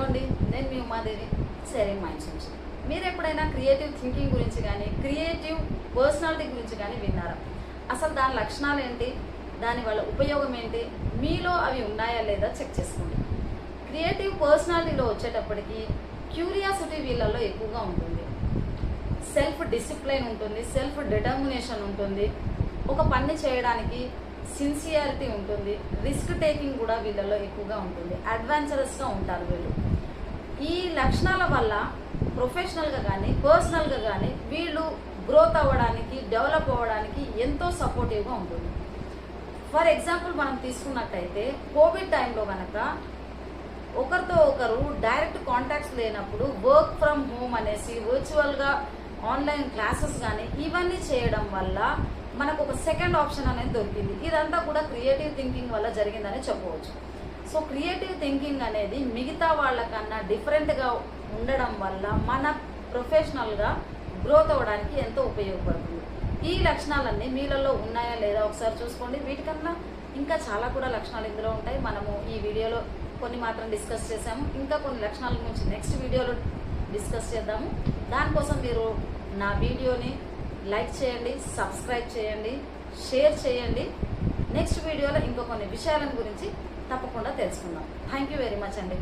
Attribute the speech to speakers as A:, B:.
A: అండి, నేను మీ Umadevi, sharing minds నుంచి. మీరు ఎప్పుడైనా క్రియేటివ్ థింకింగ్ గురించి కానీ క్రియేటివ్ పర్సనాలిటీ గురించి కానీ విన్నారా? అసలు దాని లక్షణాలు ఏంటి, దాని వల్ల ఉపయోగం ఏంటి, మీలో అవి ఉన్నాయా లేదా చెక్ చేసుకోండి. క్రియేటివ్ పర్సనాలిటీలో వచ్చేటప్పటికి క్యూరియాసిటీ వీళ్ళల్లో ఎక్కువగా ఉంటుంది, సెల్ఫ్ డిసిప్లైన్ ఉంటుంది, సెల్ఫ్ డిటర్మినేషన్ ఉంటుంది, ఒక పని చేయడానికి సిన్సియారిటీ ఉంటుంది, రిస్క్ టేకింగ్ కూడా వీళ్ళలో ఎక్కువగా ఉంటుంది, అడ్వెంచరస్గా ఉంటారు వీళ్ళు. ఈ లక్షణాల వల్ల ప్రొఫెషనల్గా కానీ పర్సనల్గా కానీ వీళ్ళు గ్రోత్ అవ్వడానికి, డెవలప్ అవ్వడానికి ఎంతో సపోర్టివ్గా ఉంటుంది. ఫర్ ఎగ్జాంపుల్ మనం తీసుకున్నట్టయితే కోవిడ్ టైంలో కనుక ఒకరితో ఒకరు డైరెక్ట్ కాంటాక్ట్స్ లేనప్పుడు వర్క్ ఫ్రమ్ హోమ్ అనేసి వర్చువల్గా ఆన్లైన్ క్లాసెస్ కానీ ఇవన్నీ చేయడం వల్ల మనకు ఒక సెకండ్ ఆప్షన్ అనేది దొరికింది. ఇదంతా కూడా క్రియేటివ్ థింకింగ్ వల్ల జరిగిందని చెప్పవచ్చు. సో క్రియేటివ్ థింకింగ్ అనేది మిగతా వాళ్ళకన్నా డిఫరెంట్గా ఉండడం వల్ల మన ప్రొఫెషనల్గా గ్రోత్ అవ్వడానికి ఎంతో ఉపయోగపడుతుంది. ఈ లక్షణాలన్నీ మీలలో ఉన్నాయా లేదా ఒకసారి చూసుకోండి. వీటికన్నా ఇంకా చాలా కూడా లక్షణాలు ఇందులో ఉంటాయి. మనము ఈ వీడియోలో కొన్ని మాత్రం డిస్కస్ చేసాము. ఇంకా కొన్ని లక్షణాల గురించి నెక్స్ట్ వీడియోలో డిస్కస్ చేద్దాము. దానికోసం మీరు నా వీడియోని లైక్ చేయండి, సబ్స్క్రైబ్ చేయండి, షేర్ చేయండి. నెక్స్ట్ వీడియోలో ఇంకో కొన్ని విషయాల గురించి తప్పకుండా తెలుసుకుందాం. థ్యాంక్ యూ వెరీ మచ్ అండి.